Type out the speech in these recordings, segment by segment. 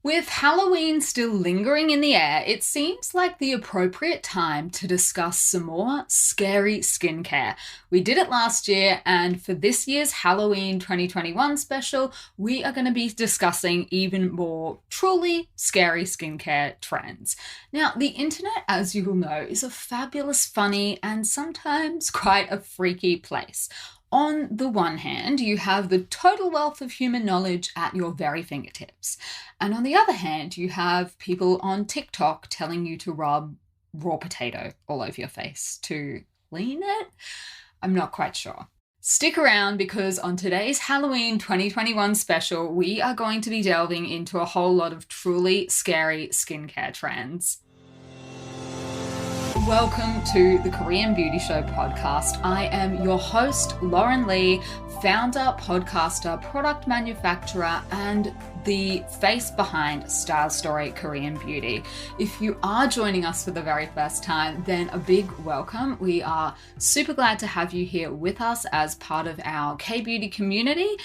With Halloween still lingering in the air, it seems like the appropriate time to discuss some more scary skincare. We did it last year, and for this year's Halloween 2021 special, we are going to be discussing even more truly scary skincare trends. Now, the internet, as you will know, is a fabulous, funny, and sometimes quite a freaky place. On the one hand, you have the total wealth of human knowledge at your very fingertips. And on the other hand, you have people on TikTok telling you to rub raw potato all over your face to clean it. I'm not quite sure. Stick around because on today's Halloween 2021 special, we are going to be delving into a whole lot of truly scary skincare trends. Welcome to the Korean Beauty Show podcast. I am your host, Lauren Lee, founder, podcaster, product manufacturer, and the face behind Style Story Korean Beauty. If you are joining us for the very first time, then a big welcome. We are super glad to have you here with us as part of our K-Beauty community.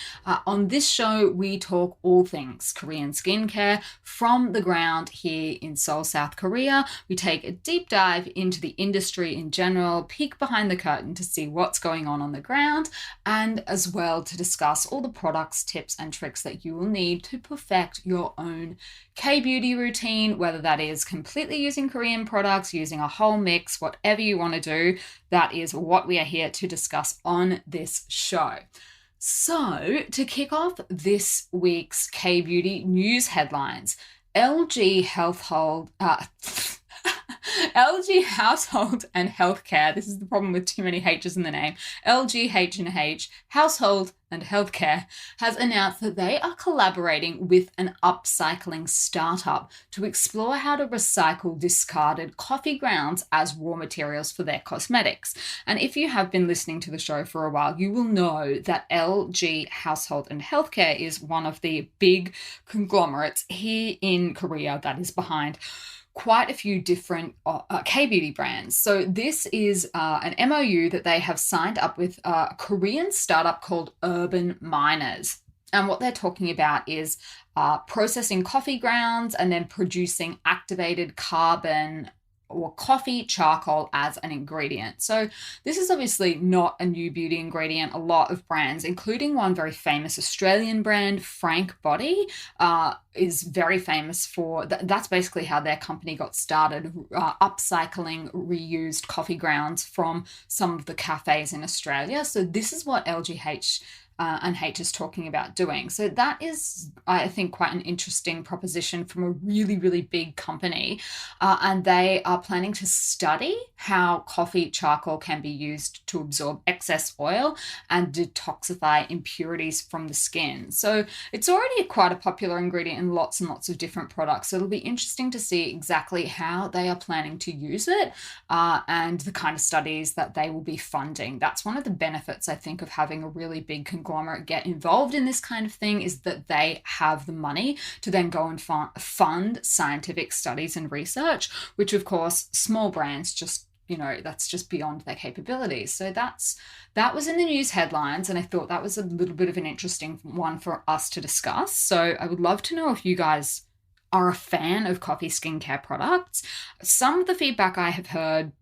On this show, we talk all things Korean skincare from the ground here in Seoul, South Korea. We take a deep dive into the industry in general, peek behind the curtain to see what's going on the ground, and as well to discuss all the products, tips, and tricks that you will need to perfect your own K-beauty routine, whether that is completely using Korean products, using a whole mix, whatever you want to do. That is what we are here to discuss on this show. So, to kick off this week's K-beauty news headlines, LG Household LG Household and Healthcare, this is the problem with too many H's in the name, LG H&H Household and Healthcare has announced that they are collaborating with an upcycling startup to explore how to recycle discarded coffee grounds as raw materials for their cosmetics. And if you have been listening to the show for a while, you will know that LG Household and Healthcare is one of the big conglomerates here in Korea that is behind quite a few different K-beauty brands. So this is an MOU that they have signed up with a Korean startup called Urban Miners. And what they're talking about is processing coffee grounds and then producing activated carbon or coffee charcoal as an ingredient. So this is obviously not a new beauty ingredient. A lot of brands, including one very famous Australian brand, Frank Body, is very famous for that's basically how their company got started, upcycling reused coffee grounds from some of the cafes in Australia. So this is what LGH and H is talking about doing. So that is, I think, quite an interesting proposition from a really, really big company. And they are planning to study how coffee charcoal can be used to absorb excess oil and detoxify impurities from the skin. So it's already quite a popular ingredient in lots and lots of different products. So it'll be interesting to see exactly how they are planning to use it and the kind of studies that they will be funding. That's one of the benefits, I think, of having a really big conglomerate get involved in this kind of thing, is that they have the money to then go and fund scientific studies and research, which of course small brands just, that's just beyond their capabilities. So that was in the news headlines, and I thought that was a little bit of an interesting one for us to discuss. So I would love to know if you guys are a fan of coffee skincare products. Some of the feedback I have heard,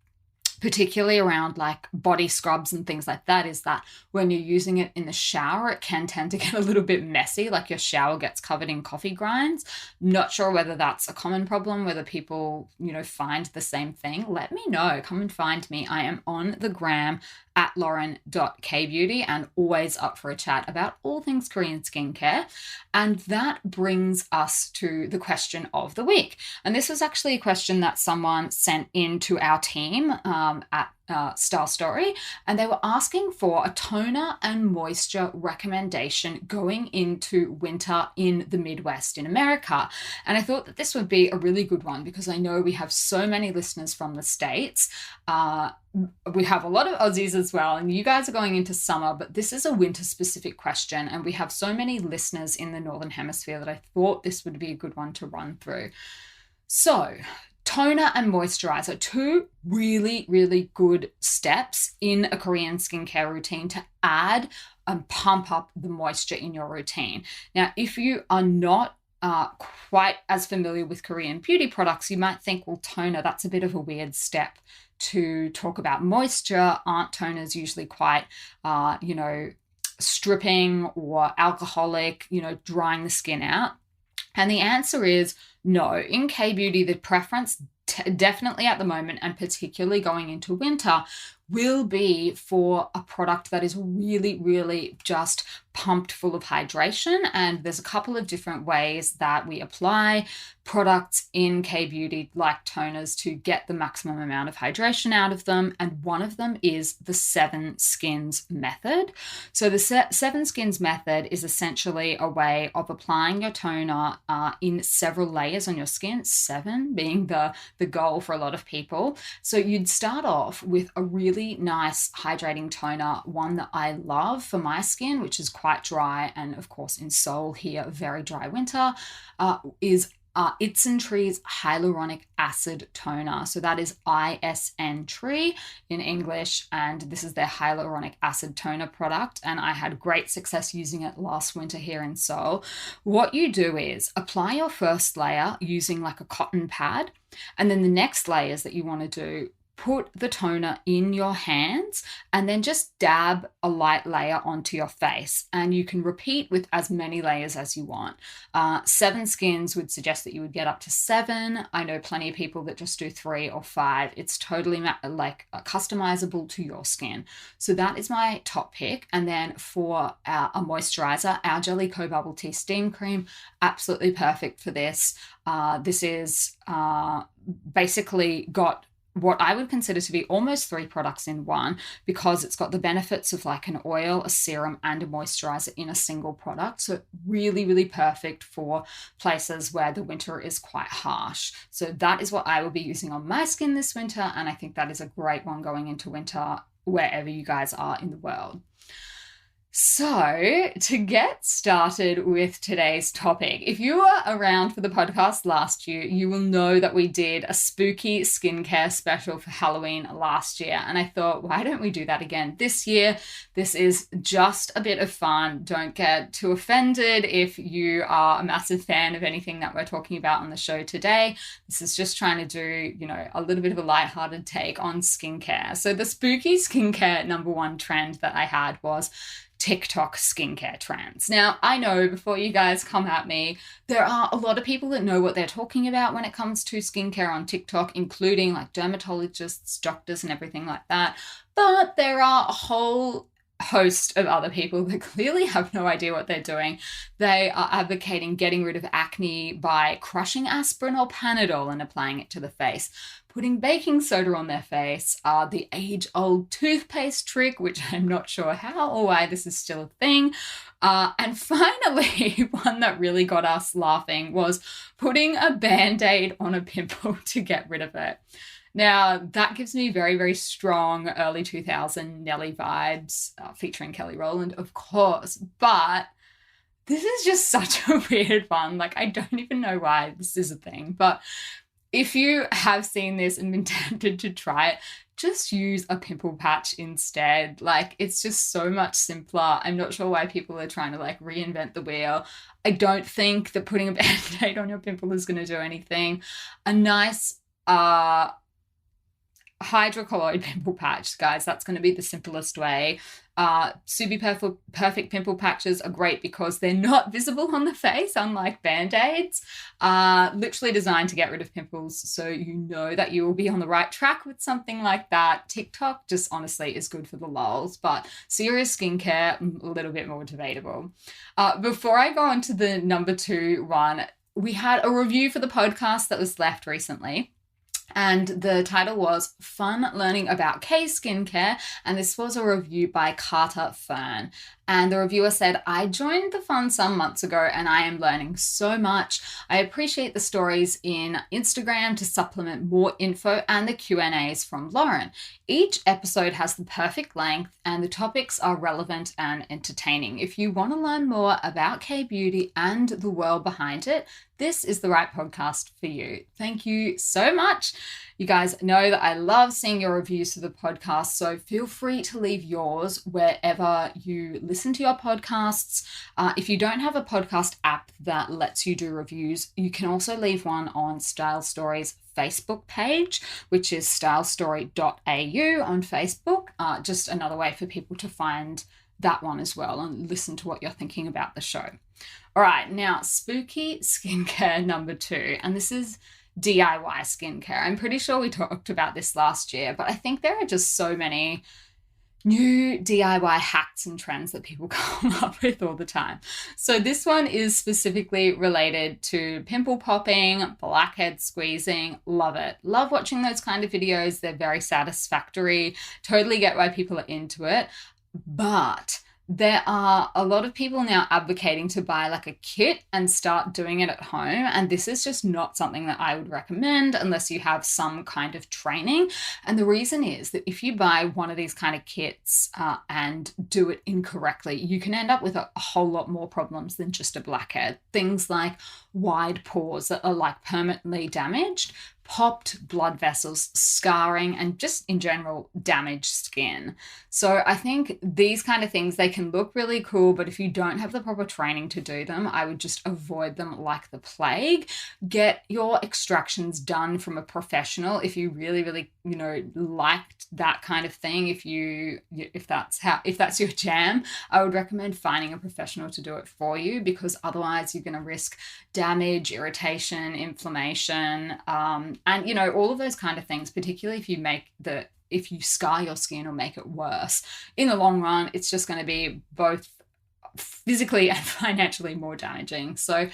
particularly around like body scrubs and things like that, is that when you're using it in the shower, it can tend to get a little bit messy, like your shower gets covered in coffee grinds. Not sure whether that's a common problem, whether people, find the same thing. Let me know. Come and find me. I am on the gram at lauren.kbeauty and always up for a chat about all things Korean skincare. And that brings us to the question of the week. And this was actually a question that someone sent in to our team at Style Story, and they were asking for a toner and moisture recommendation going into winter in the Midwest in America. And I thought that this would be a really good one because I know we have so many listeners from the States. We have a lot of Aussies as well, and you guys are going into summer, but this is a winter specific question, and we have so many listeners in the Northern Hemisphere that I thought this would be a good one to run through. So, toner and moisturiser, two really, really good steps in a Korean skincare routine to add and pump up the moisture in your routine. Now, if you are not quite as familiar with Korean beauty products, you might think, well, toner, that's a bit of a weird step to talk about moisture. Aren't toners usually quite, stripping or alcoholic, drying the skin out? And the answer is no. In K-beauty, the preference definitely at the moment, and particularly going into winter, will be for a product that is really, really just pumped full of hydration. And there's a couple of different ways that we apply products in K-beauty, like toners, to get the maximum amount of hydration out of them. And one of them is the 7 skins method. So the 7 skins method is essentially a way of applying your toner in several layers on your skin, 7 being the goal for a lot of people. So you'd start off with a really nice hydrating toner, one that I love for my skin, which is quite dry, and of course in Seoul here, very dry winter, is Itsen Tree's hyaluronic acid toner. So that is ISN Tree in English, and this is their hyaluronic acid toner product, and I had great success using it last winter here in Seoul. What you do is apply your first layer using like a cotton pad, and then the next layers that you want to do, put the toner in your hands and then just dab a light layer onto your face. And you can repeat with as many layers as you want. 7 skins would suggest that you would get up to 7. I know plenty of people that just do 3 or 5. It's totally customizable to your skin. So that is my top pick. And then for a moisturizer, our Jellicoe Bubble Tea Steam Cream, absolutely perfect for this. This is basically got what I would consider to be almost 3 products in one, because it's got the benefits of like an oil, a serum, and a moisturizer in a single product. So really, really perfect for places where the winter is quite harsh. So that is what I will be using on my skin this winter, and I think that is a great one going into winter wherever you guys are in the world. So, to get started with today's topic, if you were around for the podcast last year, you will know that we did a spooky skincare special for Halloween last year. And I thought, why don't we do that again this year? This is just a bit of fun. Don't get too offended if you are a massive fan of anything that we're talking about on the show today. This is just trying to do, a little bit of a lighthearted take on skincare. So the spooky skincare number 1 trend that I had was TikTok skincare trends. Now, I know before you guys come at me, there are a lot of people that know what they're talking about when it comes to skincare on TikTok, including like dermatologists, doctors, and everything like that. But there are a whole host of other people that clearly have no idea what they're doing. They are advocating getting rid of acne by crushing aspirin or Panadol and applying it to the face, putting baking soda on their face, the age-old toothpaste trick, which I'm not sure how or why this is still a thing. And finally, one that really got us laughing was putting a Band-Aid on a pimple to get rid of it. Now, that gives me very, very strong early 2000 Nelly vibes, featuring Kelly Rowland, of course. But this is just such a weird one. Like, I don't even know why this is a thing. But if you have seen this and been tempted to try it, just use a pimple patch instead. Like, it's just so much simpler. I'm not sure why people are trying to like reinvent the wheel. I don't think that putting a Band-Aid on your pimple is going to do anything. A nice hydrocolloid pimple patch, guys, that's going to be the simplest way. Super perfect pimple patches are great because they're not visible on the face, unlike Band-Aids. Literally designed to get rid of pimples, so you know that you will be on the right track with something like that. TikTok just honestly is good for the lulz, but serious skincare, a little bit more debatable. Before I go on to the number 2 one, we had a review for the podcast that was left recently. And the title was Fun Learning About K Skincare, and this was a review by Carter Fern. And the reviewer said, I joined the fun some months ago and I am learning so much. I appreciate the stories in Instagram to supplement more info and the Q&As from Lauren. Each episode has the perfect length and the topics are relevant and entertaining. If you want to learn more about K-beauty and the world behind it, this is the right podcast for you. Thank you so much. You guys know that I love seeing your reviews to the podcast, so feel free to leave yours wherever you listen to your podcasts. If you don't have a podcast app that lets you do reviews, you can also leave one on Style Stories Facebook page, which is stylestory.au on Facebook. Just another way for people to find that one as well and listen to what you're thinking about the show. All right, now spooky skincare number 2, and this is DIY skincare. I'm pretty sure we talked about this last year, but I think there are just so many new DIY hacks and trends that people come up with all the time. So this one is specifically related to pimple popping, blackhead squeezing. Love it. Love watching those kind of videos. They're very satisfactory. Totally get why people are into it. But there are a lot of people now advocating to buy like a kit and start doing it at home. And this is just not something that I would recommend unless you have some kind of training. And the reason is that if you buy one of these kind of kits and do it incorrectly, you can end up with a whole lot more problems than just a blackhead. Things like wide pores that are like permanently damaged, popped blood vessels, scarring, and just in general damaged skin. So I think these kind of things, they can look really cool, but if you don't have the proper training to do them, I would just avoid them like the plague. Get your extractions done from a professional if you really, really, liked that kind of thing. If that's your jam, I would recommend finding a professional to do it for you, because otherwise you're going to risk damage, irritation, inflammation, and all of those kind of things, particularly if you scar your skin or make it worse. In the long run, it's just going to be both physically and financially more damaging. So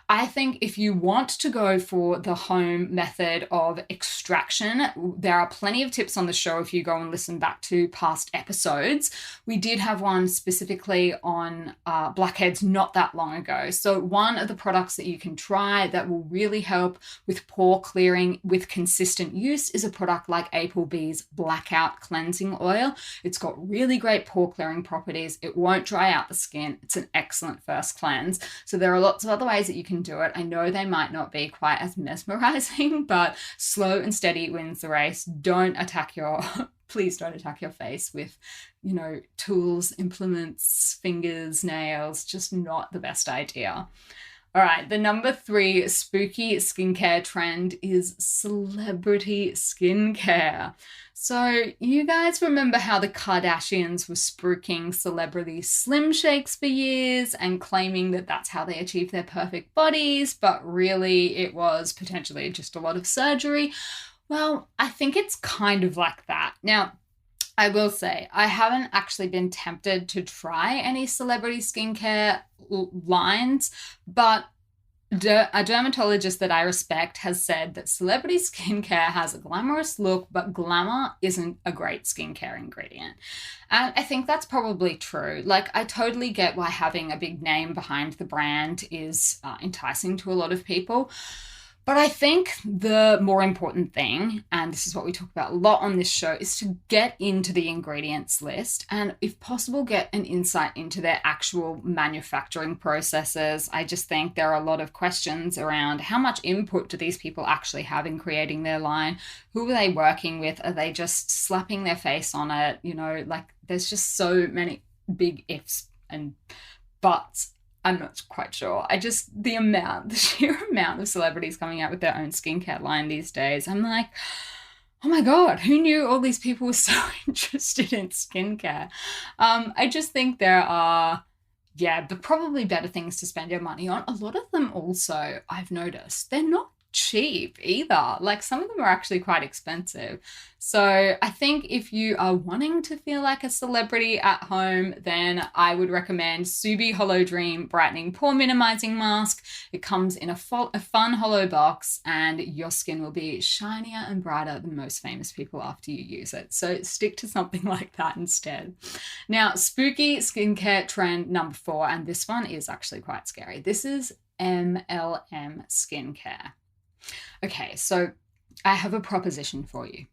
I think if you want to go for the home method of extraction, there are plenty of tips on the show if you go and listen back to past episodes. We did have one specifically on blackheads not that long ago. So one of the products that you can try that will really help with pore clearing with consistent use is a product like Applebee's Blackout Cleansing Oil. It's got really great pore clearing properties. It won't dry out the skin. It's an excellent first cleanse. So there are lots of other ways that you can do it. I know they might not be quite as mesmerizing, but slow and steady wins the race. Please don't attack your face with, tools, implements, fingers, nails. Just not the best idea. All right, the number 3 spooky skincare trend is celebrity skincare. So you guys remember how the Kardashians were spooking celebrity slim shakes for years and claiming that that's how they achieve their perfect bodies, but really it was potentially just a lot of surgery? Well, I think it's kind of like that. Now, I will say, I haven't actually been tempted to try any celebrity skincare lines, but a dermatologist that I respect has said that celebrity skincare has a glamorous look, but glamour isn't a great skincare ingredient. And I think that's probably true. Like, I totally get why having a big name behind the brand is enticing to a lot of people. But I think the more important thing, and this is what we talk about a lot on this show, is to get into the ingredients list and, if possible, get an insight into their actual manufacturing processes. I just think there are a lot of questions around how much input do these people actually have in creating their line? Who are they working with? Are they just slapping their face on it? There's just so many big ifs and buts. I'm not quite sure. The sheer amount of celebrities coming out with their own skincare line these days, I'm like, oh my God, who knew all these people were so interested in skincare? I just think there are, but probably better things to spend your money on. A lot of them also, I've noticed, they're not cheap either. Like, some of them are actually quite expensive. So I think if you are wanting to feel like a celebrity at home, then I would recommend Subi Hollow Dream Brightening Pore Minimizing Mask. It comes in a fun hollow box, and your skin will be shinier and brighter than most famous people after you use it. So stick to something like that instead. Now, spooky skincare trend number 4, and this one is actually quite scary. This is MLM skincare. Okay, so I have a proposition for you.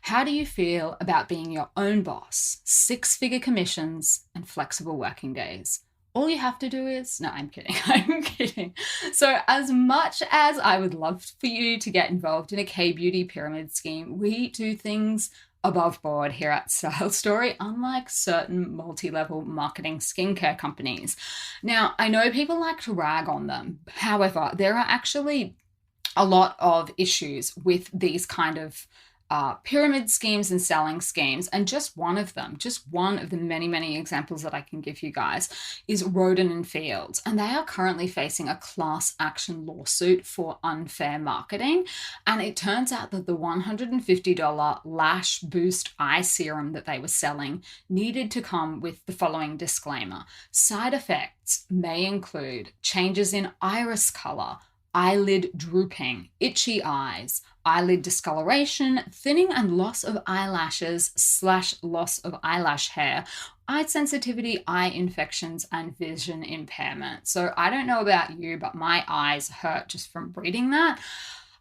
How do you feel about being your own boss, 6-figure commissions, and flexible working days? All you have to do is... No, I'm kidding. I'm kidding. So as much as I would love for you to get involved in a K-beauty pyramid scheme, we do things above board here at Style Story, unlike certain multi-level marketing skincare companies. Now, I know people like to rag on them. However, there are actually a lot of issues with these kind of pyramid schemes and selling schemes. And just one of the many, many examples that I can give you guys is Roden and Fields. And they are currently facing a class action lawsuit for unfair marketing. And it turns out that the $150 Lash Boost eye serum that they were selling needed to come with the following disclaimer. Side effects may include changes in iris color, eyelid drooping, itchy eyes, eyelid discoloration, thinning and loss of eyelashes / loss of eyelash hair, eye sensitivity, eye infections, and vision impairment. So I don't know about you, but my eyes hurt just from reading that.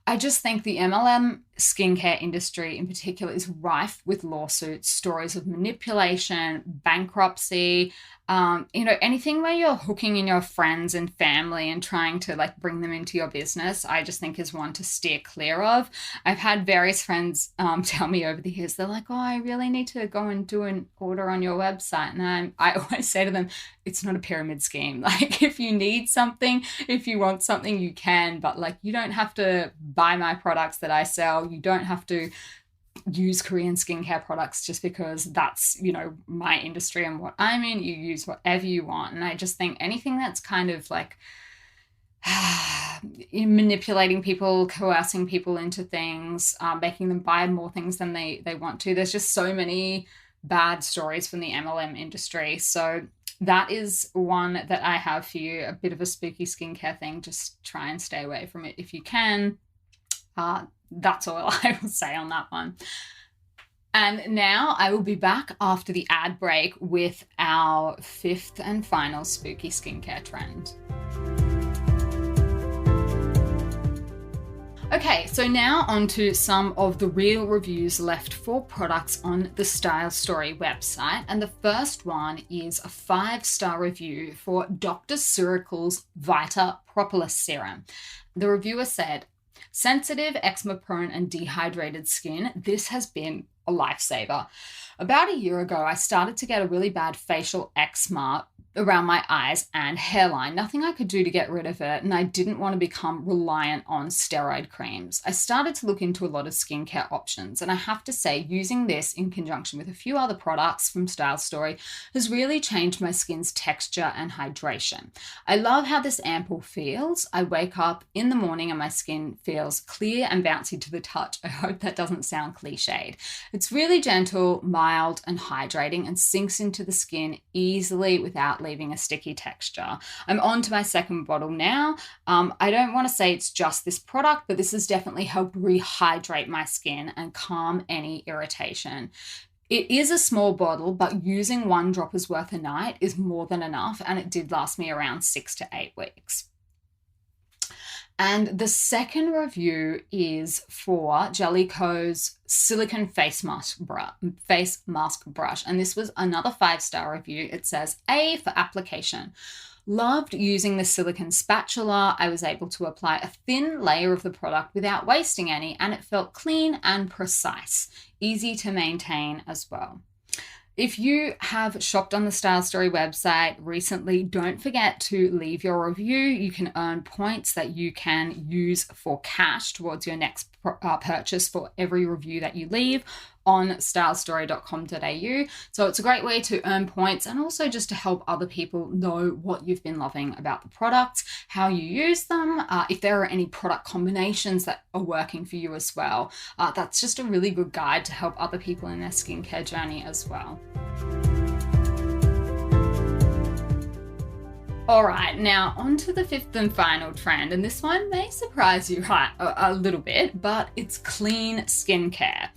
I just think the MLM skincare industry in particular is rife with lawsuits, stories of manipulation, bankruptcy, anything where you're hooking in your friends and family and trying to like bring them into your business, I just think is one to steer clear of. I've had various friends tell me over the years, they're like, oh, I really need to go and do an order on your website. And I always say to them, it's not a pyramid scheme. Like if you need something, if you want something, you can, but like you don't have to buy my products that I sell. You don't have to use Korean skincare products just because that's, my industry and what I'm in. You use whatever you want. And I just think anything that's kind of like manipulating people, coercing people into things, making them buy more things than they want to. There's just so many bad stories from the MLM industry. So that is one that I have for you, a bit of a spooky skincare thing. Just try and stay away from it if you can. That's all I will say on that one. And now I will be back after the ad break with our fifth and final spooky skincare trend. Okay, so now on to some of the real reviews left for products on the Style Story website. And the first one is a 5-star review for Dr. Circle's Vita Propolis Serum. The reviewer said, sensitive, eczema-prone, and dehydrated skin, this has been a lifesaver. About a year ago, I started to get a really bad facial eczema around my eyes and hairline. Nothing I could do to get rid of it, and I didn't want to become reliant on steroid creams. I started to look into a lot of skincare options, and I have to say, using this in conjunction with a few other products from Style Story has really changed my skin's texture and hydration. I love how this ampoule feels. I wake up in the morning and my skin feels clear and bouncy to the touch. I hope that doesn't sound cliched. It's really gentle, mild, and hydrating, and sinks into the skin easily without leaving a sticky texture. I'm on to my second bottle now. I don't want to say it's just this product, but this has definitely helped rehydrate my skin and calm any irritation. It is a small bottle, but using 1 dropper's worth a night is more than enough, and it did last me around 6 to 8 weeks. And the second review is for Jellicoe's Silicone Face Mask Brush. And this was another 5-star review. It says, A for application. Loved using the silicone spatula. I was able to apply a thin layer of the product without wasting any, and it felt clean and precise. Easy to maintain as well. If you have shopped on the Style Story website recently, don't forget to leave your review. You can earn points that you can use for cash towards your next purchase for every review that you leave on stylestory.com.au. So it's a great way to earn points and also just to help other people know what you've been loving about the products, how you use them, if there are any product combinations that are working for you as well. That's just a really good guide to help other people in their skincare journey as well. All right, now on to the fifth and final trend, and this one may surprise you a little bit, but it's clean skincare.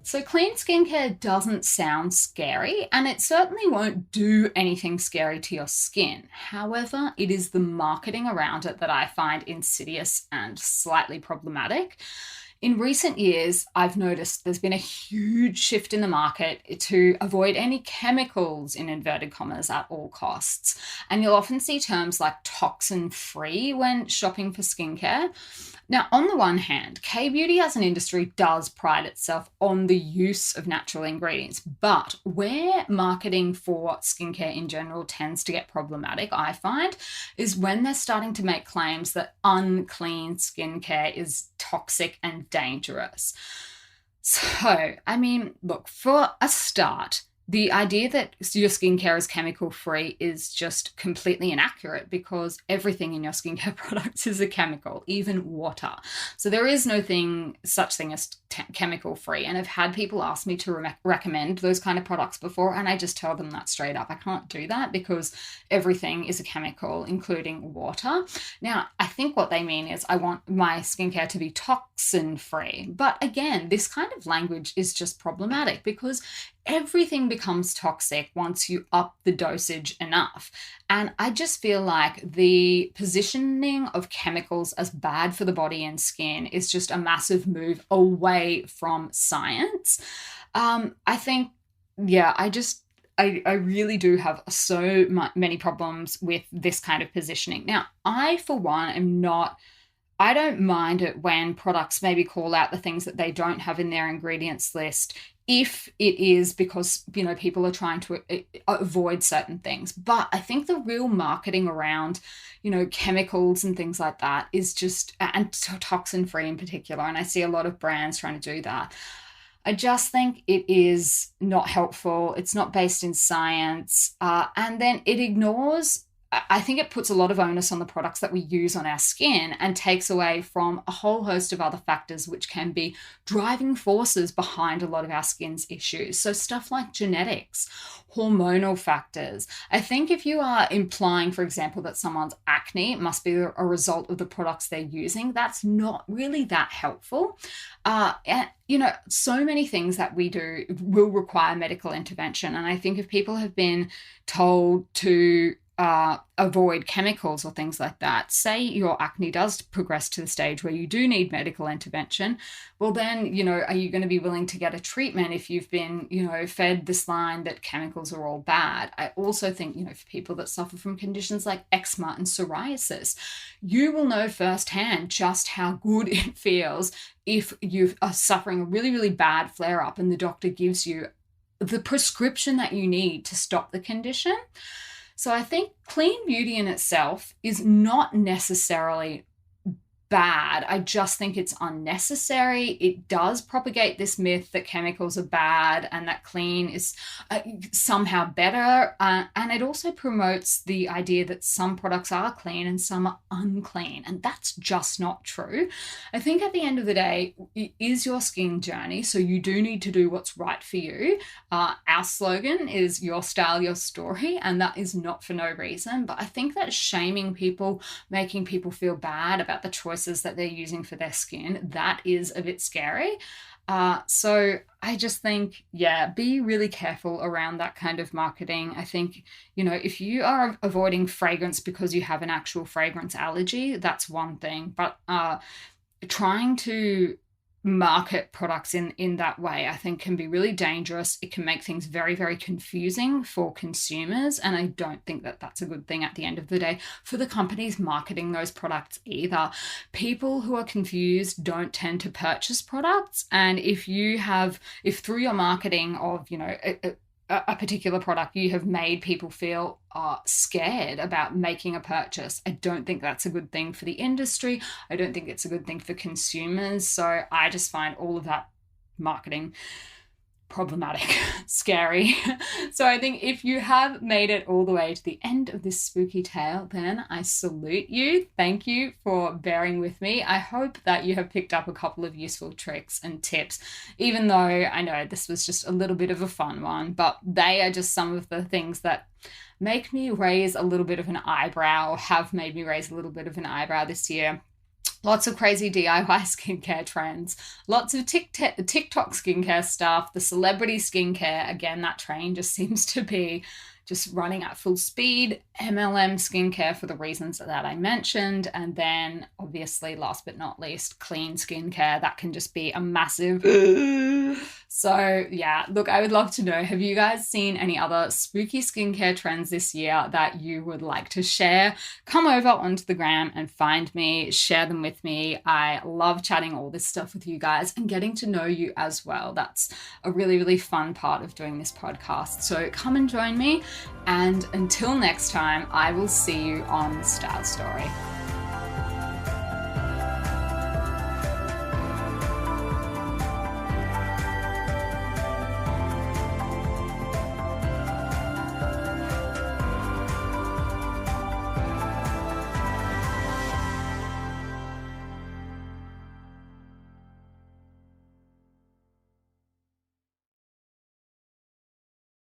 So clean skincare doesn't sound scary, and it certainly won't do anything scary to your skin. However, it is the marketing around it that I find insidious and slightly problematic. In recent years, I've noticed there's been a huge shift in the market to avoid any chemicals in inverted commas at all costs. And you'll often see terms like toxin free when shopping for skincare. Now, on the one hand, K beauty as an industry does pride itself on the use of natural ingredients, but where marketing for skincare in general tends to get problematic, I find, is when they're starting to make claims that unclean skincare is toxic and dangerous. So, I mean, look, for a start, the idea that your skincare is chemical free is just completely inaccurate because everything in your skincare products is a chemical, even water. So there is no such thing as chemical free. And I've had people ask me to recommend those kind of products before, and I just tell them that straight up. I can't do that because everything is a chemical, including water. Now, I think what they mean is I want my skincare to be toxin free. But again, this kind of language is just problematic because everything becomes toxic once you up the dosage enough. And I just feel like the positioning of chemicals as bad for the body and skin is just a massive move away from science. I think, yeah, I really do have so many problems with this kind of positioning. Now, I, for one, I don't mind it when products maybe call out the things that they don't have in their ingredients list if it is because, people are trying to avoid certain things. But I think the real marketing around, chemicals and things like that is just, and toxin-free in particular, and I see a lot of brands trying to do that. I just think it is not helpful. It's not based in science. And then it ignores, I think it puts a lot of onus on the products that we use on our skin and takes away from a whole host of other factors which can be driving forces behind a lot of our skin's issues. So stuff like genetics, hormonal factors. I think if you are implying, for example, that someone's acne must be a result of the products they're using, that's not really that helpful. And so many things that we do will require medical intervention. And I think if people have been told to avoid chemicals or things like that, say your acne does progress to the stage where you do need medical intervention, well then, are you going to be willing to get a treatment if you've been, fed this line that chemicals are all bad? I also think, for people that suffer from conditions like eczema and psoriasis, you will know firsthand just how good it feels if you are suffering a really, really bad flare-up and the doctor gives you the prescription that you need to stop the condition. So I think clean beauty in itself is not necessarily bad. I just think it's unnecessary. It does propagate this myth that chemicals are bad and that clean is somehow better. And it also promotes the idea that some products are clean and some are unclean. And that's just not true. I think at the end of the day, it is your skin journey. So you do need to do what's right for you. Our slogan is your style, your story. And that is not for no reason. But I think that shaming people, making people feel bad about the choices that they're using for their skin, that is a bit scary. So I just think, be really careful around that kind of marketing. I think, if you are avoiding fragrance because you have an actual fragrance allergy, that's one thing. But trying to market products in that way, I think can be really dangerous. It can make things very, very confusing for consumers. And I don't think that that's a good thing at the end of the day for the companies marketing those products either. People who are confused don't tend to purchase products. And if through your marketing of, a particular product, you have made people feel scared about making a purchase, I don't think that's a good thing for the industry. I don't think it's a good thing for consumers. So I just find all of that marketing problematic, scary. So I think if you have made it all the way to the end of this spooky tale, then I salute you. Thank you for bearing with me. I hope that you have picked up a couple of useful tricks and tips, even though I know this was just a little bit of a fun one, but they are just some of the things that make me raise a little bit of an eyebrow, or have made me raise a little bit of an eyebrow this year. Lots of crazy DIY skincare trends, lots of TikTok skincare stuff, the celebrity skincare. Again, that train just seems to be just running at full speed, MLM skincare for the reasons that I mentioned, and then obviously last but not least, clean skincare. That can just be a massive so yeah, look, I would love to know, have you guys seen any other spooky skincare trends this year that you would like to share? Come over onto the gram and find me, share them with me. I love chatting all this stuff with you guys and getting to know you as well. That's a really, really fun part of doing this podcast. So come and join me. And until next time, I will see you on Style Story.